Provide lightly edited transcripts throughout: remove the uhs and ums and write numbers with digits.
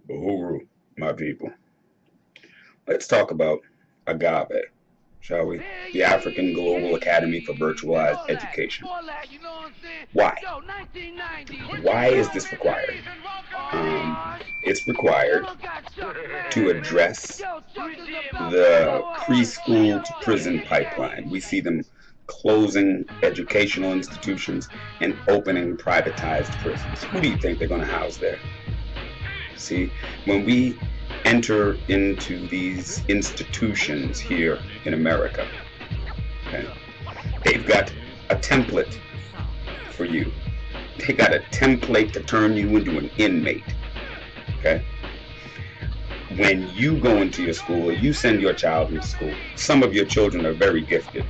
Uhuru, my people. Let's talk about AGAVE, shall we? The African Global Academy for Virtualized Education. Why? Why is this required? It's required to address the preschool to prison pipeline. We see them closing educational institutions and opening privatized prisons. Who do you think they're going to house there? See, when we enter into these institutions here in America, okay, they've got a template for you. They got a template to turn you into an inmate. Okay? When you go into your school, or you send your child into school, some of your children are very gifted.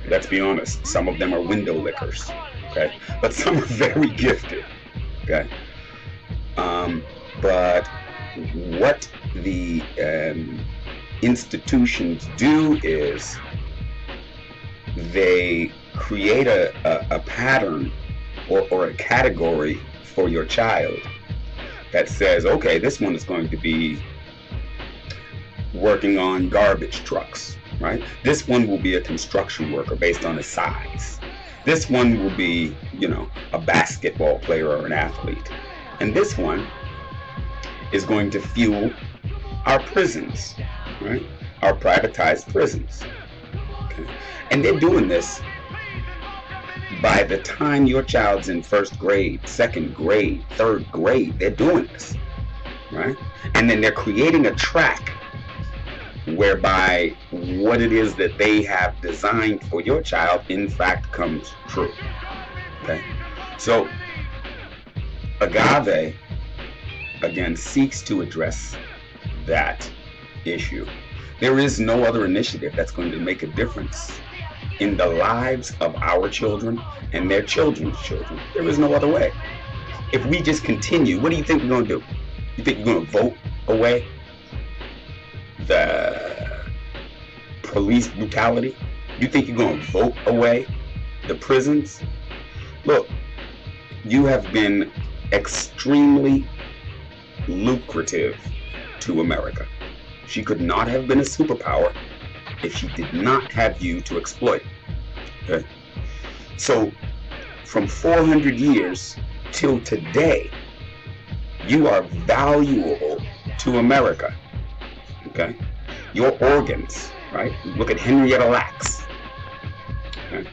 Let's be honest, some of them are window lickers. Okay? But some are very gifted. Okay? But what the institutions do is they create a pattern or a category for your child that says, okay, this one is going to be working on garbage trucks, right? This one will be a construction worker based on his size. This one will be, a basketball player or an athlete. And this one is going to fuel our prisons, right? Our privatized prisons. Okay? And they're doing this by the time your child's in first grade, second grade, third grade. They're doing this, right? And then they're creating a track whereby what it is that they have designed for your child in fact comes true. Okay? So AGAVE again seeks to address that issue. There is no other initiative that's going to make a difference in the lives of our children and their children's children. There is no other way. If we just continue, what do you think we're going to do? You think we're going to vote away the police brutality? You think you're going to vote away the prisons? Look, you have been extremely lucrative to America. She could not have been a superpower if she did not have you to exploit. Okay? So from 400 years till today, you are valuable to America. Okay? Your organs, right? Look at Henrietta Lacks. Okay?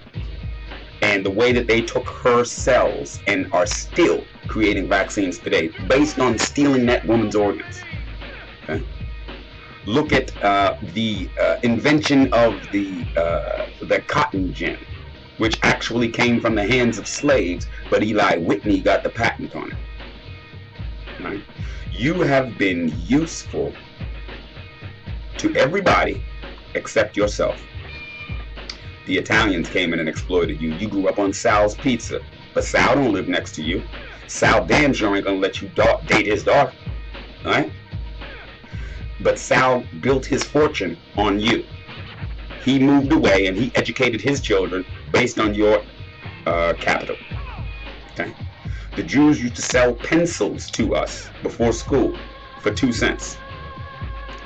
And the way that they took her cells and are still creating vaccines today based on stealing that woman's organs. Okay? Look at the invention of the cotton gin, which actually came from the hands of slaves, but Eli Whitney got the patent on it. Right? You have been useful to everybody except yourself. The Italians came in and exploited you. You grew up on Sal's Pizza, but Sal don't live next to you. Sal damn sure ain't gonna let you date his daughter, all right? But Sal built his fortune on you. He moved away and he educated his children based on your capital. Okay? The Jews used to sell pencils to us before school for 2 cents.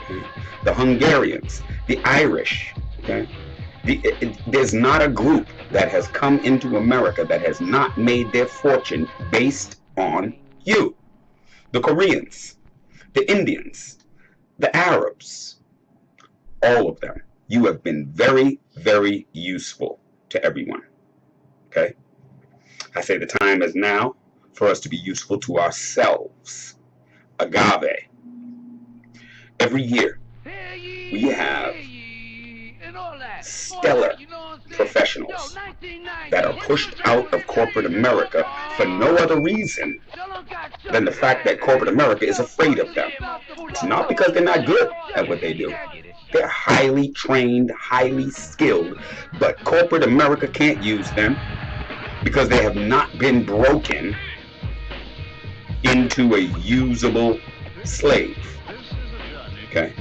Okay? The Hungarians, the Irish. Okay? There's not a group that has come into America that has not made their fortune based on you. The Koreans, the Indians, the Arabs, all of them. You have been very, very useful to everyone. Okay? I say the time is now for us to be useful to ourselves. AGAVE. Every year, we have stellar professionals that are pushed out of corporate America for no other reason than the fact that corporate America is afraid of them. It's not because they're not good at what they do. They're highly trained, highly skilled, but corporate America can't use them because they have not been broken into a usable slave. Okay?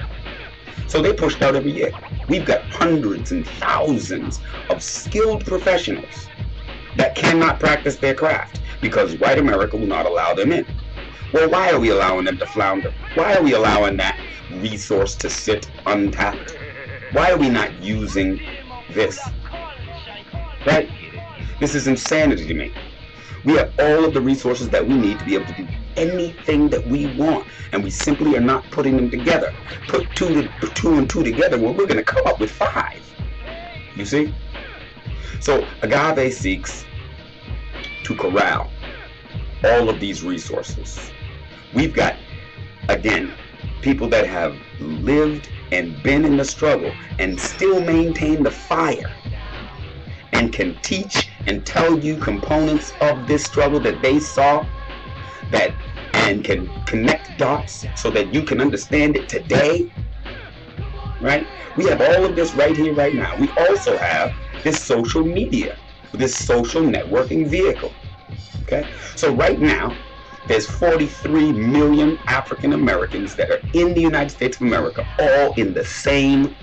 So they pushed out every year. We've got hundreds and thousands of skilled professionals that cannot practice their craft because white America will not allow them in. Well, why are we allowing them to flounder? Why are we allowing that resource to sit untapped? Why are we not using this? Right? This is insanity to me. We have all of the resources that we need to be able to do anything that we want, and we simply are not putting them together. Put two and two together, well, we're going to come up with 5. You see? So Agave seeks to corral all of these resources. We've got, again, people that have lived and been in the struggle and still maintain the fire and can teach and tell you components of this struggle that they saw, that and can connect dots so that you can understand it today. Right? We have all of this right here, right now. We also have this social media, this social networking vehicle. Okay? So right now, there's 43 million African Americans that are in the United States of America, all in the same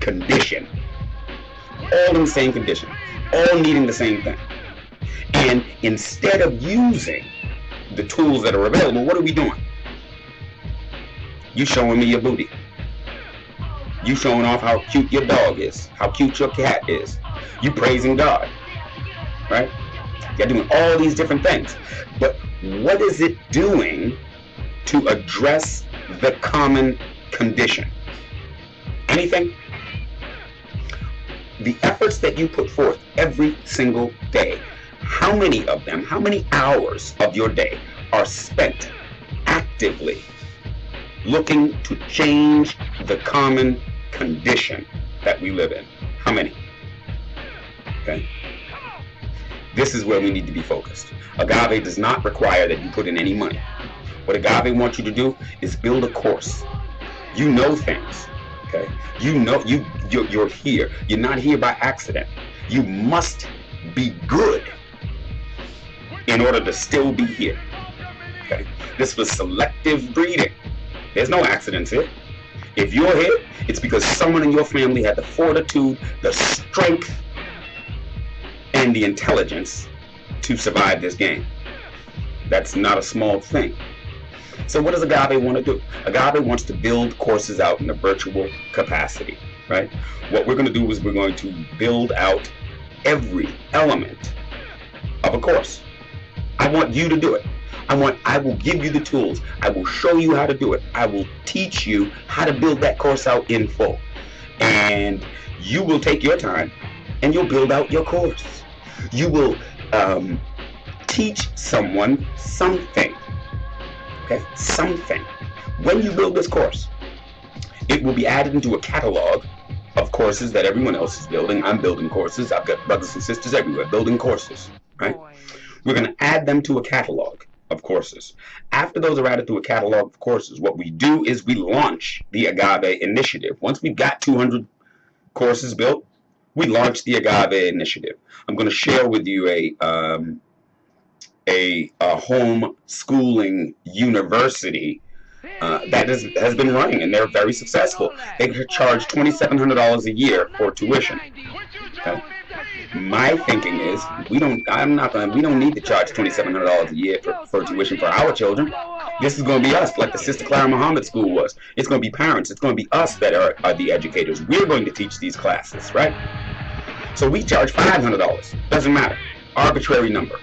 condition. All in the same condition. All needing the same thing. And instead of using the tools that are available, what are we doing? You showing me your booty. You showing off how cute your dog is, how cute your cat is. You praising God, right? You're doing all these different things. But what is it doing to address the common condition? Anything? The efforts that you put forth every single day, how many of them, how many hours of your day are spent actively looking to change the common condition that we live in? How many? Okay? This is where we need to be focused. Agave does not require that you put in any money. What Agave wants you to do is build a course. You know things. Okay? You know you're here. You're not here by accident. You must be good in order to still be here. Okay? This was selective breeding. There's no accidents here. If you're here, it's because someone in your family had the fortitude, the strength, and the intelligence to survive this game. That's not a small thing. So what does Agave want to do? Agave wants to build courses out in a virtual capacity, right? What we're going to do is we're going to build out every element of a course. I want you to do it. I will give you the tools. I will show you how to do it. I will teach you how to build that course out in full. And you will take your time and you'll build out your course. You will teach someone something. Okay? Something. When you build this course, it will be added into a catalog of courses that everyone else is building. I'm building courses. I've got brothers and sisters everywhere building courses. Right? We're going to add them to a catalog of courses. After those are added to a catalog of courses, what we do is we launch the Agave initiative. Once we've got 200 courses built, we launch the Agave initiative. I'm going to share with you a home schooling university that has been running, and they're very successful. They charge $2,700 a year for tuition. Okay? My thinking is we don't need to charge $2,700 a year for tuition for our children. This is going to be us, like the Sister Clara Muhammad School was. It's going to be parents. It's going to be us that are the educators. We're going to teach these classes, right? So we charge $500. Doesn't matter. Arbitrary number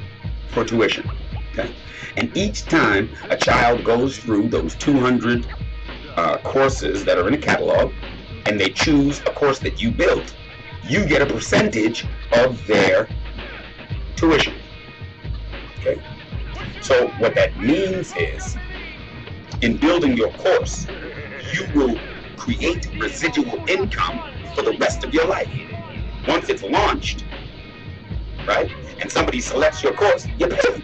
for tuition. Okay? And each time a child goes through those 200 courses that are in a catalog, and they choose a course that you built, you get a percentage of their tuition. Okay? So what that means is, in building your course, you will create residual income for the rest of your life. Once it's launched, right, and somebody selects your course, you're paid.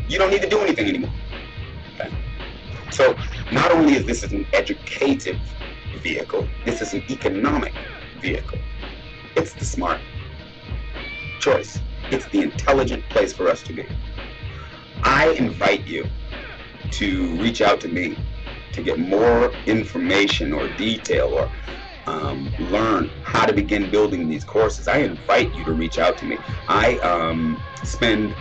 You don't need to do anything anymore. Okay? So not only is this an educative vehicle, this is an economic vehicle. It's the smart choice. It's the intelligent place for us to be. I invite you to reach out to me to get more information or detail or learn how to begin building these courses. I invite you to reach out to me. I spend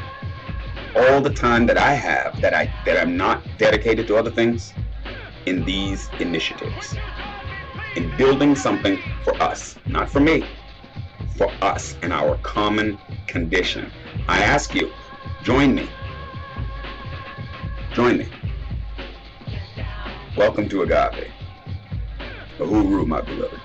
all the time that I have that I'm not dedicated to other things in these initiatives, in building something for us, not for me, for us and our common condition. I ask you, join me. Join me. Welcome to AGAVE. Uhuru, my beloved.